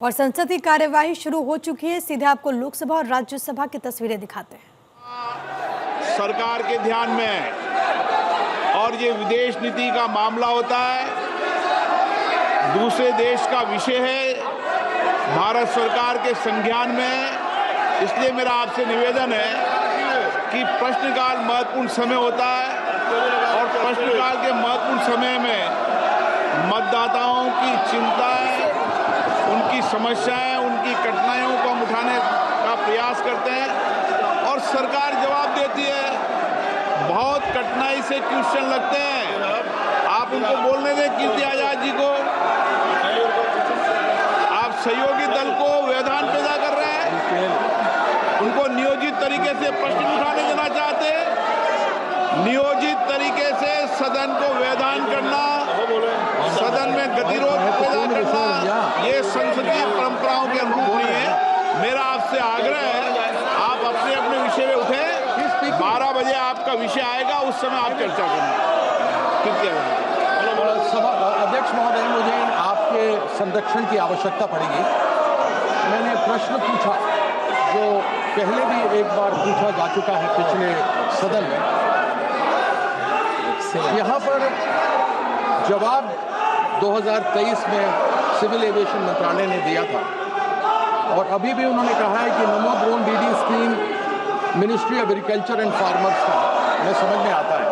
और संसद की कार्यवाही शुरू हो चुकी है। सीधे आपको लोकसभा और राज्यसभा की तस्वीरें दिखाते हैं। सरकार के ध्यान में है और ये विदेश नीति का मामला होता है, दूसरे देश का विषय है, भारत सरकार के संज्ञान में है। इसलिए मेरा आपसे निवेदन है कि प्रश्नकाल महत्वपूर्ण समय होता है और प्रश्नकाल के महत्वपूर्ण समय में मतदाताओं की चिंताएं, उनकी समस्याएं, उनकी कठिनाइयों को हम उठाने का प्रयास करते हैं और सरकार जवाब देती है। बहुत कठिनाई से क्वेश्चन लगते हैं, आप उनको बोलने दें कीर्ति आजाद जी को। आप सहयोगी दल को व्यवधान पैदा कर रहे हैं, उनको नियोजित तरीके से प्रश्न उठाने देना चाहते हैं। नियोजित तरीके से सदन को व्यवधान करना, सदन में गतिरोध पैदा करना, ये संसदीय परंपराओं के अनुरूप नहीं है। मेरा आपसे आग्रह है, आप अपने अपने विषय में उठे। 12 बजे आपका विषय आएगा, उस समय आप चर्चा करना। सभा अध्यक्ष महोदय, मुझे आपके संरक्षण की आवश्यकता पड़ेगी। मैंने प्रश्न पूछा जो पहले भी एक बार पूछा जा चुका है पिछले सदन में। यहाँ पर जवाब 2023 में सिविल एविएशन मंत्रालय ने दिया था और अभी भी उन्होंने कहा है कि नमो drone DD scheme ministry of agriculture and farmers का हमें समझ में आता है।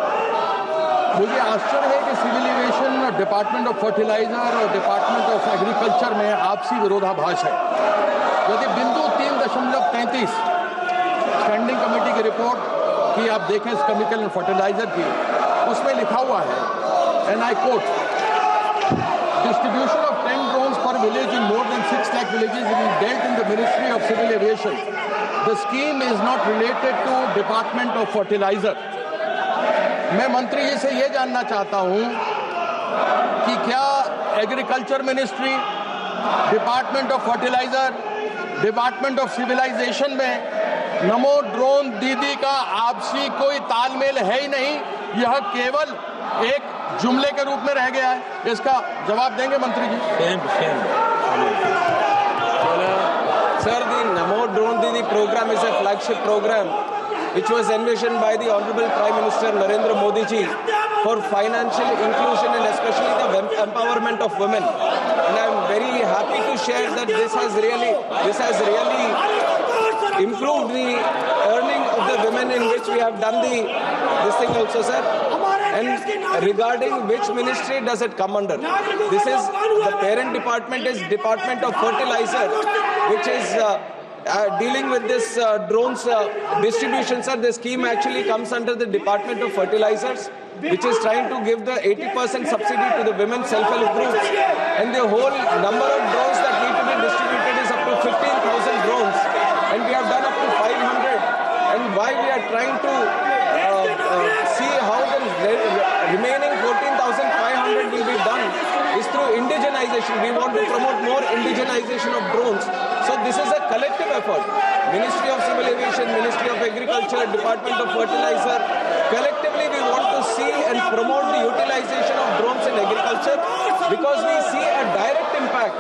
मुझे आश्चर्य है कि civil aviation, department of fertiliser और डिपार्टमेंट ऑफ एग्रीकल्चर में आपसी विरोधाभास है। यदि बिंदु 3.33 स्टैंडिंग कमेटी की रिपोर्ट की आप देखें, इस केमिकल एंड फर्टिलाइजर की, उसमें लिखा हुआ है, and I quote, distribution of 10 drones per village in more than 6 lakh villages is dealt in the Ministry of Civil Aviation. The scheme is not related to Department of Fertilizer. मैं मंत्री जी से ये जानना चाहता हूँ कि क्या agriculture ministry, department of fertiliser, department of civilisation में नमो ड्रोन दीदी का आपसी कोई तालमेल है ही नहीं, यह केवल एक जुमले के रूप में रह गया है। इसका जवाब देंगे मंत्री जी? Sir, the Namo Drone Didi program is a flagship program which was envisioned by the Honorable Prime Minister Narendra Modi ji for financial inclusion and especially the empowerment of women. And I am very happy to share that this has really improved the earning of the women, in which we have done this thing also, sir. And regarding which ministry does it come under? This is the parent department is Department of Fertilizer, which is dealing with this drones distribution, sir. The scheme actually comes under the Department of Fertilizers, which is trying to give the 80% subsidy to the women self-help groups. And the whole number of drones that need to be distributed is up to 15,000 drones. And we have done up to 500. And why we are trying to see how the remaining 14,500 will be done is through indigenization. We want to promote more indigenization of drones. So this is a collective effort. Ministry of Civil Aviation, Ministry of Agriculture, Department of Fertilizer. Collectively we want to see and promote the utilization of drones in agriculture because we see a direct impact,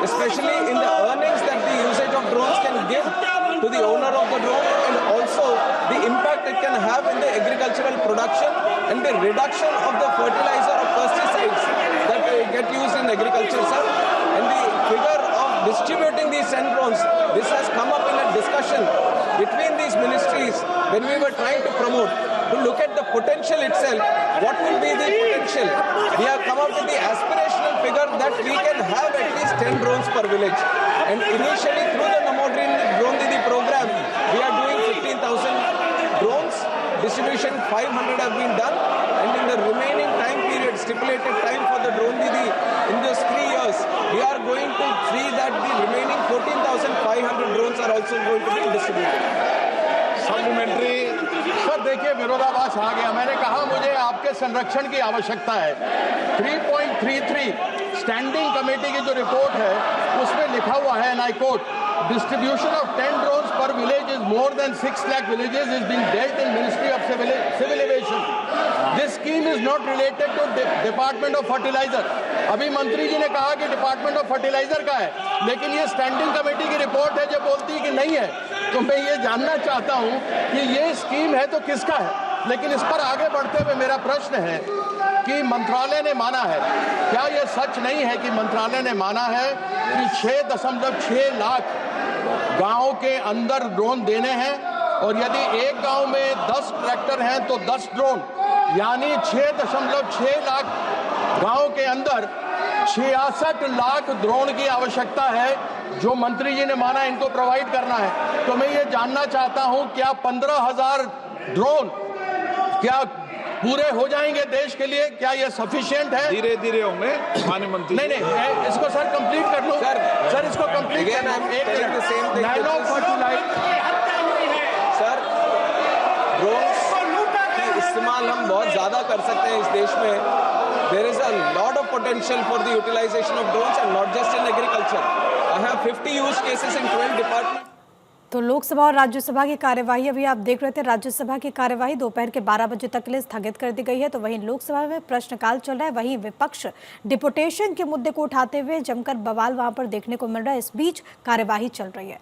especially in the earnings that the usage of drones can give to the owner of the drone, and also the impact it can have in the agricultural production and the reduction of the fertilizer or pesticides that get used in agriculture, sir. And the figure of distributing these 10 drones, this has come up in a discussion between these ministries when we were trying to promote, to look at the potential itself. What will be the potential? We have come up with the aspirational figure that we can have at least 10 drones per village. And initially through the Namo Drone Didi program, we are doing 15,000 drones. Distribution 500 have been done. And in the remaining time period, stipulated time for the Drone Didi in those 3 years, we are going to see that the remaining 14,500 drones are also going to be distributed. Supplementary sir, देखिए विरोधाभास आ गया। मैंने कहा मुझे आपके संरक्षण की आवश्यकता है। 3.33 स्टैंडिंग कमेटी की जो रिपोर्ट है उसमें लिखा हुआ है, and I quote, distribution of 10 drones per village is more than 6 lakh villages is being dealt in Ministry of Civil Aviation. This scheme is not related to Department of Fertilizer. अभी मंत्री जी ने कहा कि डिपार्टमेंट ऑफ फर्टिलाइजर का है, लेकिन ये standing committee की रिपोर्ट है जो बोलती है कि नहीं है। तो मैं ये जानना चाहता हूं कि ये स्कीम है तो किसका है। लेकिन इस पर आगे बढ़ते हुए मेरा प्रश्न है कि मंत्रालय ने माना है, क्या यह सच नहीं है कि मंत्रालय ने माना है कि 6.6 लाख गांव के अंदर ड्रोन देने हैं, और यदि एक गांव में 10 ट्रैक्टर हैं तो 10 ड्रोन, यानी 6.6 लाख गांव के अंदर 66 लाख ड्रोन की आवश्यकता है, जो मंत्री जी ने माना इनको प्रोवाइड करना है। तो मैं ये जानना चाहता हूं, क्या 15,000 ड्रोन क्या पूरे हो जाएंगे देश के लिए? क्या ये सफिशिएंट है? धीरे धीरे होंगे माननीय मंत्री। नहीं, मैं इसको सर कंप्लीट कर लूं। सर इसको कंप्लीट करना है। एक मिनट। नैनो फर्टिलाइजर सर, ड्रोन्स का इस्तेमाल हम बहुत ज़्यादा कर सकते हैं इस देश में। There is a lot of potential for the utilization of drones, and not just in agriculture. I have 50 use cases in 12 departments. तो लोकसभा और राज्यसभा की कार्यवाही अभी आप देख रहे थे। राज्यसभा की कार्यवाही दोपहर के 12 बजे तक के लिए स्थगित कर दी गई है। तो वहीं लोकसभा में प्रश्नकाल चल रहा है, वहीं विपक्ष डिपोटेशन के मुद्दे को उठाते हुए जमकर बवाल वहां पर देखने को मिल रहा है। इस बीच कार्यवाही चल रही है।